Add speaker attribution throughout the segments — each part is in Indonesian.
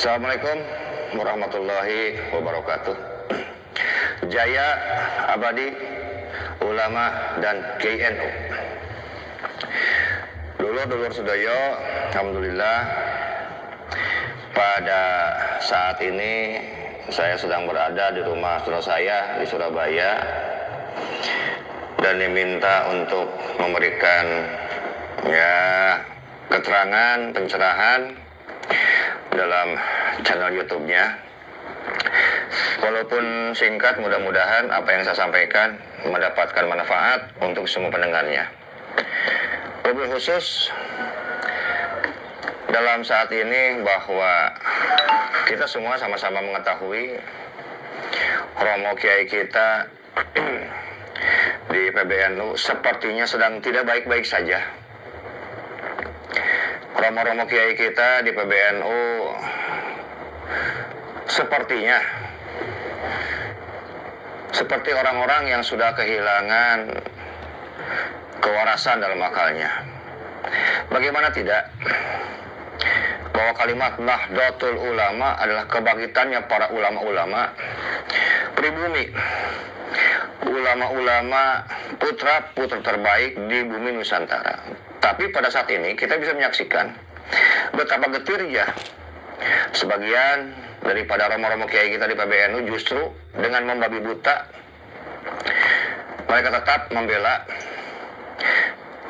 Speaker 1: Assalamualaikum warahmatullahi wabarakatuh. Jaya abadi ulama dan KNU. Dulur-dulur sedaya, alhamdulillah pada saat ini saya sedang berada di rumah saudara saya di Surabaya dan diminta untuk memberikan keterangan, pencerahan dalam channel YouTube-nya. Walaupun singkat, mudah-mudahan apa yang saya sampaikan mendapatkan manfaat untuk semua pendengarnya. Lebih khusus dalam saat ini bahwa kita semua sama-sama mengetahui Romo Kiai kita di PBNU sepertinya sedang tidak baik-baik saja. Romo-romo Kiai kita di PBNU sepertinya seperti orang-orang yang sudah kehilangan kewarasan dalam akalnya. Bagaimana tidak bahwa kalimat Nahdlatul Ulama adalah kebangkitannya para ulama-ulama pribumi, ulama-ulama putra-putri terbaik di bumi Nusantara. Tapi pada saat ini kita bisa menyaksikan betapa getirnya sebagian daripada romo-romo kiai kita di PBNU justru dengan membabi buta mereka tetap membela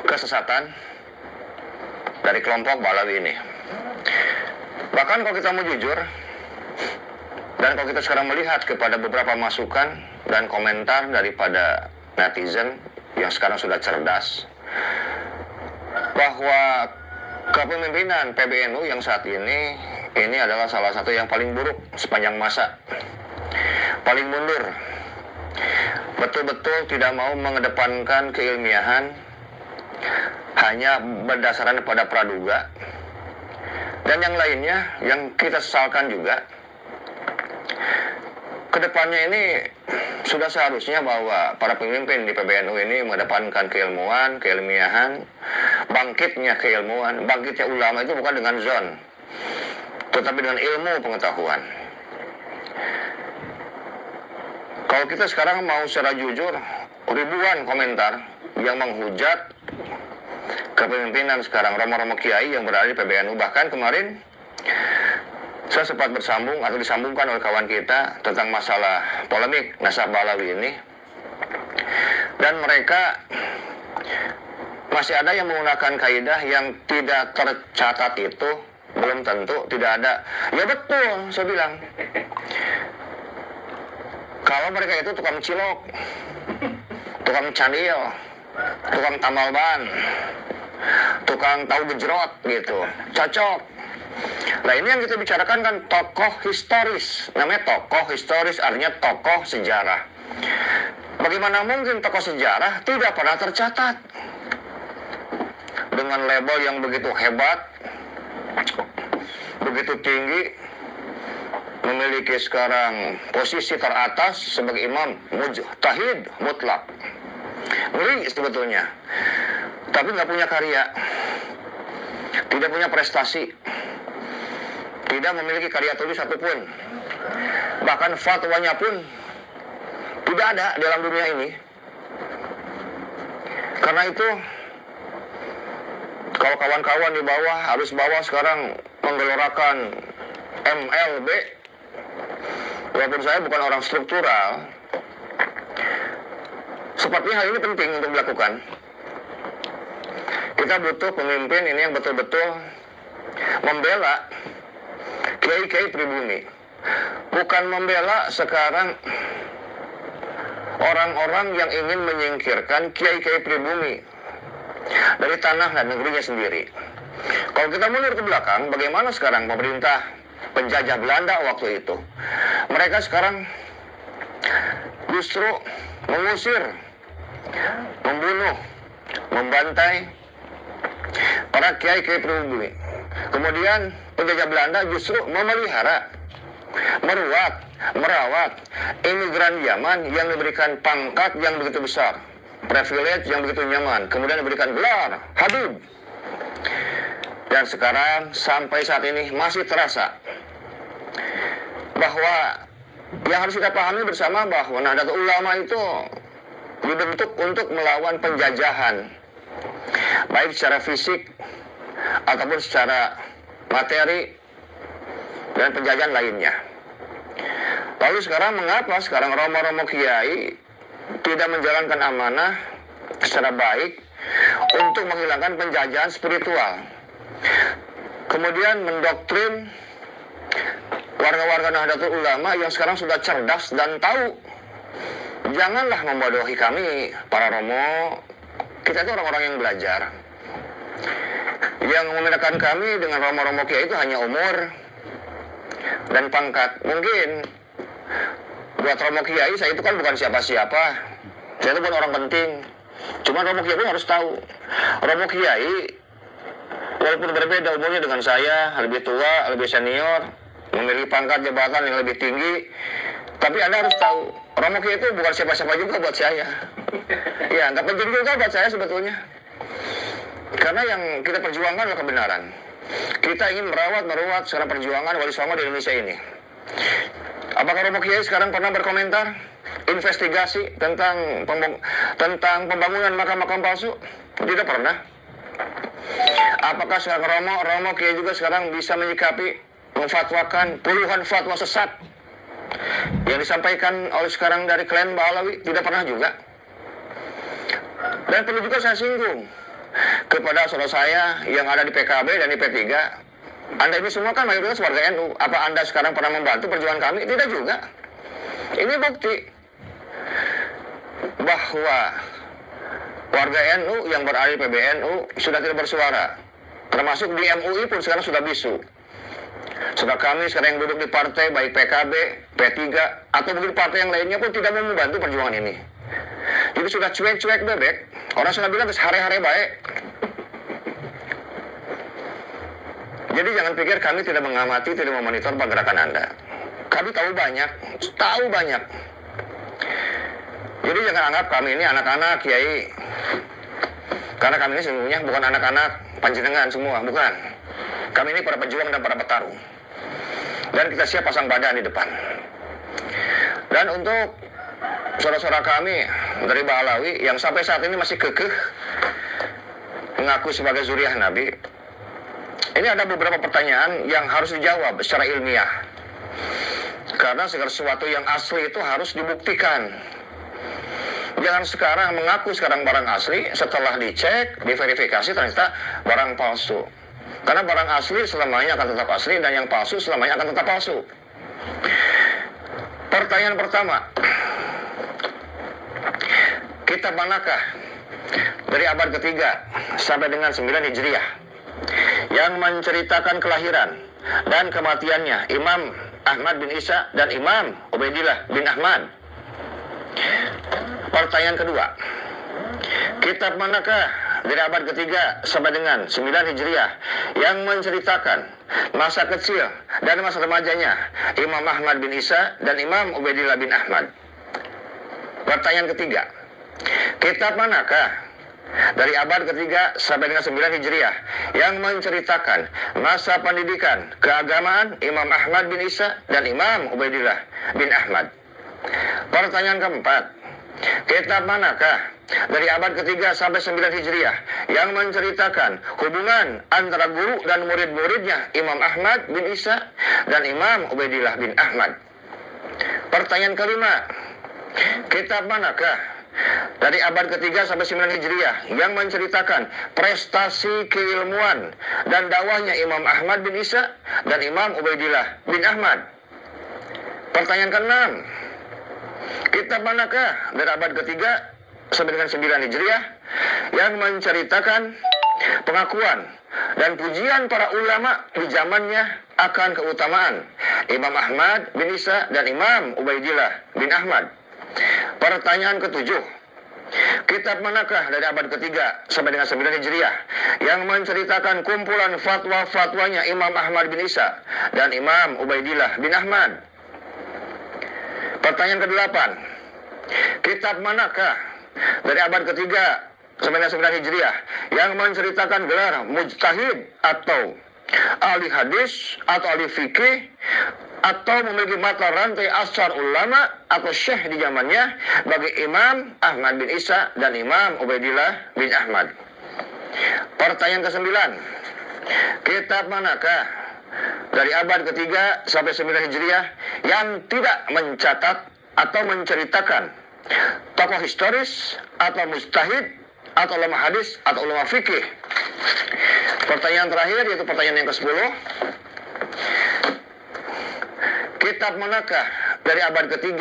Speaker 1: kesesatan dari kelompok Balawi ini. Bahkan kalau kita mau jujur dan kalau kita sekarang melihat kepada beberapa masukan dan komentar daripada netizen yang sekarang sudah cerdas, bahwa kepemimpinan PBNU yang saat ini adalah salah satu yang paling buruk sepanjang masa, paling mundur, betul-betul tidak mau mengedepankan keilmiahan, hanya berdasarkan pada praduga, dan yang lainnya yang kita sesalkan juga. Kedepannya ini sudah seharusnya bahwa para pemimpin di PBNU ini mengedepankan keilmuan, keilmiahan, bangkitnya keilmuan, bangkitnya ulama itu bukan dengan zon, tetapi dengan ilmu pengetahuan. Kalau kita sekarang mau secara jujur, ribuan komentar yang menghujat kepemimpinan sekarang romo-romo kiai yang berada di PBNU. Bahkan kemarin saya sempat bersambung atau disambungkan oleh kawan kita tentang masalah polemik Nasab Balawi ini, dan mereka masih ada yang menggunakan kaidah yang tidak tercatat itu belum tentu tidak ada. Ya betul, saya bilang kalau mereka itu tukang cilok, tukang candil, tukang tambal ban, tukang tahu gejrot gitu, cocok. Nah ini yang kita bicarakan kan tokoh historis. Namanya tokoh historis artinya tokoh sejarah. Bagaimana mungkin tokoh sejarah tidak pernah tercatat dengan label yang begitu hebat, begitu tinggi, memiliki sekarang posisi teratas sebagai imam mujtahid mutlak. Ngeri sebetulnya. Tapi nggak punya karya, tidak punya prestasi, tidak memiliki karya tulis satupun, bahkan fatwanya pun tidak ada dalam dunia ini. Karena itu kalau kawan-kawan di bawah harus bawah sekarang menggelorakan MLB, walaupun saya bukan orang struktural, sepertinya hal ini penting untuk dilakukan. Kita butuh pemimpin ini yang betul-betul membela kiai-kiai pribumi, bukan membela sekarang orang-orang yang ingin menyingkirkan kiai-kiai pribumi dari tanah dan negerinya sendiri. Kalau kita mundur ke belakang, bagaimana sekarang pemerintah penjajah Belanda waktu itu? Mereka sekarang justru mengusir, membunuh, membantai para kiai-kiai pribumi. Kemudian penjajah Belanda justru memelihara, merawat imigran Yaman yang diberikan pangkat yang begitu besar, privilege yang begitu nyaman, kemudian diberikan gelar Habib. Dan sekarang sampai saat ini masih terasa bahwa yang harus kita pahami bersama bahwa Nahdlatul Ulama itu dibentuk untuk melawan penjajahan, baik secara fisik ataupun secara materi dan penjajahan lainnya. Lalu sekarang mengapa sekarang romo-romo kiai tidak menjalankan amanah secara baik untuk menghilangkan penjajahan spiritual, kemudian mendoktrin warga-warga Nahdlatul Ulama yang sekarang sudah cerdas dan tahu, janganlah membodohi kami para romo. Kita itu orang-orang yang belajar. Yang membedakan kami dengan romo-romo kiai itu hanya umur dan pangkat. Mungkin buat romo kiai saya itu kan bukan siapa-siapa, saya itu bukan orang penting. Cuma romo kiai pun harus tahu, romo kiai walaupun berbeda umurnya dengan saya, lebih tua, lebih senior, memiliki pangkat jabatan yang lebih tinggi, tapi Anda harus tahu, romo kiai itu bukan siapa-siapa juga buat saya. Ya, nggak penting juga buat saya sebetulnya. Karena yang kita perjuangkan adalah kebenaran. Kita ingin merawat sekarang perjuangan Wali Songo di Indonesia ini. Apakah romo kiai sekarang pernah berkomentar investigasi tentang pembangunan makam-makam palsu? Tidak pernah. Apakah sekarang romo kiai juga sekarang bisa menyikapi, memfatwakan puluhan fatwa sesat yang disampaikan oleh sekarang dari klan Ba'alawi? Tidak pernah juga. Dan perlu juga saya singgung kepada saudara saya yang ada di PKB dan di P3. Anda ini semua kan mayoritas warga NU. Apa Anda sekarang pernah membantu perjuangan kami? Tidak juga. Ini bukti bahwa warga NU yang berada di PBNU sudah tidak bersuara. Termasuk di MUI pun sekarang sudah bisu. Saudara kami sekarang yang duduk di partai baik PKB, P3 atau mungkin partai yang lainnya pun tidak mau membantu perjuangan ini. Jadi sudah cuek-cuek bebek. Orang sudah bilang hari-hari baik. Jadi jangan pikir kami tidak mengamati, tidak memonitor pergerakan Anda. Kami tahu banyak. Jadi jangan anggap kami ini anak-anak kiai. Karena kami ini sesungguhnya bukan anak-anak panjenengan semua, bukan. Kami ini para pejuang dan para petarung. Dan kita siap pasang badan di depan. Dan untuk saudara-saudara kami dari Ba'alawi yang sampai saat ini masih kekeh mengaku sebagai zuriyah Nabi, ini ada beberapa pertanyaan yang harus dijawab secara ilmiah. Karena segala sesuatu yang asli itu harus dibuktikan. Jangan sekarang mengaku sekarang barang asli, setelah dicek, diverifikasi ternyata barang palsu. Karena barang asli selamanya akan tetap asli dan yang palsu selamanya akan tetap palsu. Pertanyaan pertama, kitab manakah dari abad ketiga sampai dengan 9 Hijriah yang menceritakan kelahiran dan kematiannya Imam Ahmad bin Isa dan Imam Ubaidillah bin Ahmad? Pertanyaan kedua, kitab manakah dari abad ketiga sampai dengan 9 Hijriah yang menceritakan masa kecil dan masa remajanya Imam Ahmad bin Isa dan Imam Ubaidillah bin Ahmad? Pertanyaan ketiga, kitab manakah dari abad ketiga sampai dengan 9 Hijriah yang menceritakan masa pendidikan keagamaan Imam Ahmad bin Isa dan Imam Ubaidillah bin Ahmad? Pertanyaan keempat, kitab manakah dari abad ketiga sampai 9 Hijriah yang menceritakan hubungan antara guru dan murid-muridnya Imam Ahmad bin Isa dan Imam Ubaidillah bin Ahmad? Pertanyaan kelima, kitab manakah dari abad ketiga sampai 9 Hijriah yang menceritakan prestasi keilmuan dan dakwahnya Imam Ahmad bin Isa dan Imam Ubaidillah bin Ahmad? Pertanyaan keenam, kitab manakah dari abad ketiga sampai dengan 9 Hijriah yang menceritakan pengakuan dan pujian para ulama di zamannya akan keutamaan Imam Ahmad bin Isa dan Imam Ubaidillah bin Ahmad? Pertanyaan ketujuh, kitab manakah dari abad ketiga sampai dengan 9 Hijriah yang menceritakan kumpulan fatwa-fatwanya Imam Ahmad bin Isa dan Imam Ubaidillah bin Ahmad? Pertanyaan kedelapan, kitab manakah dari abad ketiga sampai dengan 9 Hijriah yang menceritakan gelar mujtahid atau ahli hadis atau ahli fikih atau memiliki mata rantai asar ulama atau syekh di zamannya bagi Imam Ahmad bin Isa dan Imam Ubaidillah bin Ahmad. Pertanyaan ke-9, kitab manakah dari abad ke-3 sampai 9 Hijriah yang tidak mencatat atau menceritakan tokoh historis atau mujtahid atau ulama hadis atau ulama fikih? Pertanyaan terakhir yaitu pertanyaan yang ke-10, kitab manakah dari abad ke-3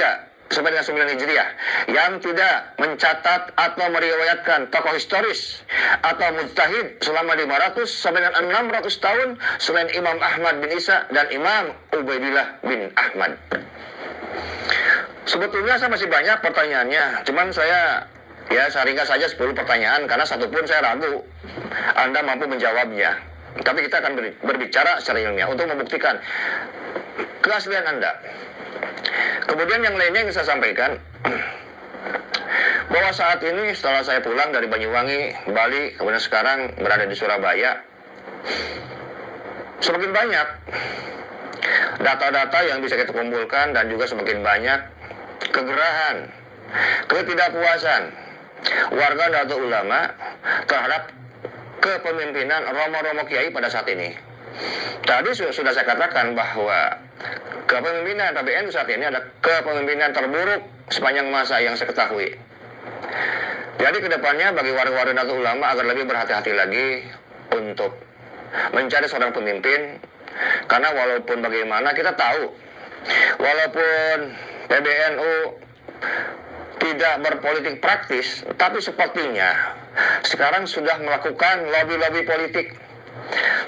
Speaker 1: sampai dengan 9 Hijriah yang tidak mencatat atau meriwayatkan tokoh historis atau mujtahid selama 500 sampai dengan 600 tahun selain Imam Ahmad bin Isa dan Imam Ubaidillah bin Ahmad? Sebetulnya saya masih banyak pertanyaannya, cuman saya ringkas saja 10 pertanyaan karena satu pun saya ragu Anda mampu menjawabnya. Tapi kita akan berbicara secara ilmiah untuk membuktikan keaslian Anda. Kemudian yang lainnya yang saya sampaikan, bahwa saat ini setelah saya pulang dari Banyuwangi, Bali, kemudian sekarang berada di Surabaya, semakin banyak data-data yang bisa kita kumpulkan dan juga semakin banyak kegerahan, ketidakpuasan warga Nahdlatul Ulama terhadap kepemimpinan romo-romo kiai pada saat ini. Tadi sudah saya katakan bahwa kepemimpinan PBNU saat ini adalah kepemimpinan terburuk sepanjang masa yang saya ketahui. Jadi kedepannya bagi warga-warga Nahdlatul Ulama agar lebih berhati-hati lagi untuk mencari seorang pemimpin, karena walaupun bagaimana kita tahu, walaupun PBNU tidak berpolitik praktis, tapi sepertinya sekarang sudah melakukan lobby-lobby politik,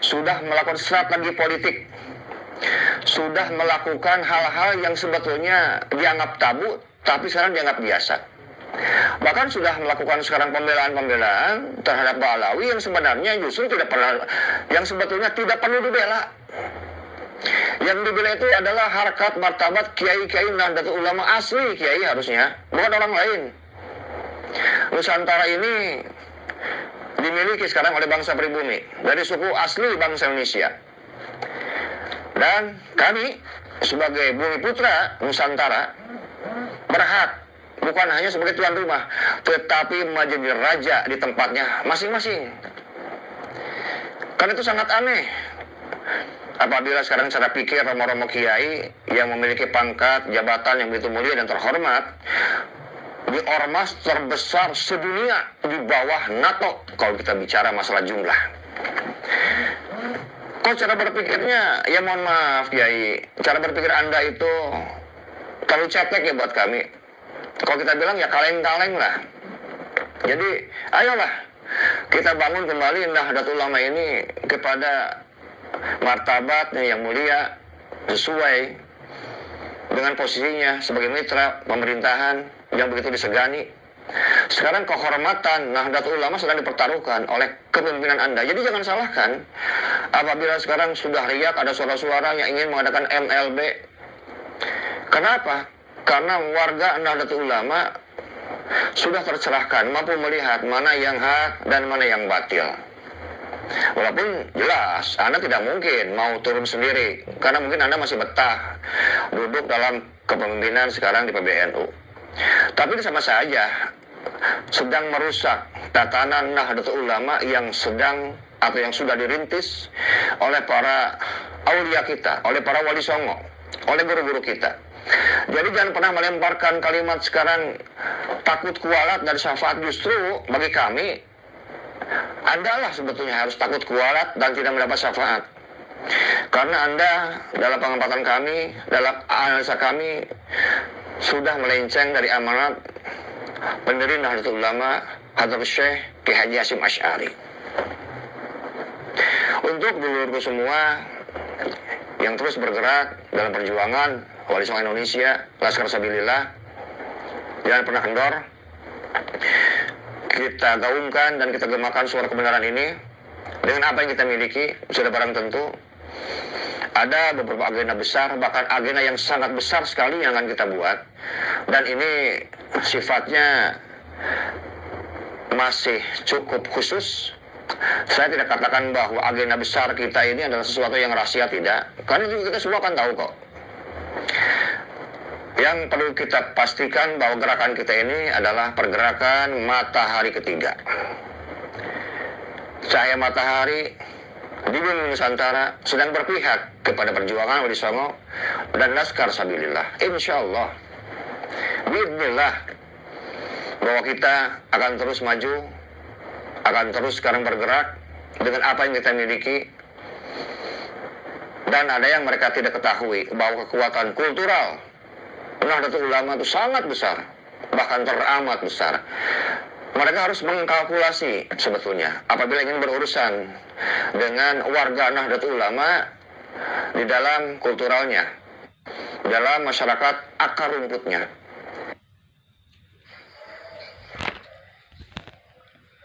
Speaker 1: sudah melakukan strategi politik, sudah melakukan hal-hal yang sebetulnya dianggap tabu, tapi sekarang dianggap biasa. Bahkan sudah melakukan sekarang pembelaan-pembelaan terhadap Ba'alawi yang sebenarnya justru tidak pernah, yang sebetulnya tidak perlu dibela. Yang dibela itu adalah harkat martabat kiai-kiai Nahdlatul Ulama asli, kiai harusnya, bukan orang lain. Nusantara ini dimiliki sekarang oleh bangsa pribumi dari suku asli bangsa Indonesia. Dan kami sebagai bumi putra Nusantara berhak bukan hanya sebagai tuan rumah, tetapi menjadi raja di tempatnya masing-masing. Karena itu sangat aneh apabila sekarang cara pikir romo-romo kiai yang memiliki pangkat jabatan yang begitu mulia dan terhormat di ormas terbesar sedunia di bawah NATO kalau kita bicara masalah jumlah. Kok cara berpikirnya, ya mohon maaf Kiai, cara berpikir Anda itu terlalu cetek ya buat kami. Kalau kita bilang ya kaleng-kaleng lah. Jadi ayolah kita bangun kembali Nahdlatul Ulama ini kepada martabatnya yang mulia sesuai dengan posisinya sebagai mitra pemerintahan yang begitu disegani. Sekarang kehormatan Nahdlatul Ulama sedang dipertaruhkan oleh kepemimpinan Anda. Jadi jangan salahkan apabila sekarang sudah riak ada suara-suara yang ingin mengadakan MLB. Kenapa? Karena warga Nahdlatul Ulama sudah tercerahkan, mampu melihat mana yang hak dan mana yang batil. Walaupun jelas Anda tidak mungkin mau turun sendiri, karena mungkin Anda masih betah duduk dalam kepemimpinan sekarang di PBNU. Tapi sama saja sedang merusak tatanan Nahdlatul Ulama yang sedang atau yang sudah dirintis oleh para aulia kita, oleh para wali songo, oleh guru-guru kita. Jadi jangan pernah melemparkan kalimat sekarang takut kualat dari syafaat. Justru bagi kami Anda lah sebetulnya harus takut kualat dan tidak mendapat syafaat. Karena Anda dalam pengamatan kami, dalam analisa kami sudah melenceng dari amanat pendiri Nahdlatul Ulama Hadrat Syekh Ki Haji Hasyim Asy'ari. Untuk dulurku semua yang terus bergerak dalam perjuangan Wali Songo Indonesia, Laskar Sabilillah, jangan pernah kendor. Kita gaungkan dan kita gemakan suara kebenaran ini dengan apa yang kita miliki. Sudah barang tentu ada beberapa agenda besar, bahkan agenda yang sangat besar sekali yang akan kita buat. Dan ini sifatnya masih cukup khusus. Saya tidak katakan bahwa agenda besar kita ini adalah sesuatu yang rahasia, tidak. Karena juga kita semua akan tahu kok. Yang perlu kita pastikan bahwa gerakan kita ini adalah pergerakan matahari ketiga. Cahaya matahari di bumi Nusantara sedang berpihak kepada perjuangan Wali Songo dan Laskar Sabilillah. Insya Allah, bismillah, bahwa kita akan terus maju, akan terus sekarang bergerak dengan apa yang kita miliki. Dan ada yang mereka tidak ketahui bahwa kekuatan kultural Nahdlatul Ulama itu sangat besar, bahkan teramat besar. Mereka harus mengkalkulasi sebetulnya apabila ingin berurusan dengan warga Nahdlatul Ulama di dalam kulturalnya, dalam masyarakat akar rumputnya.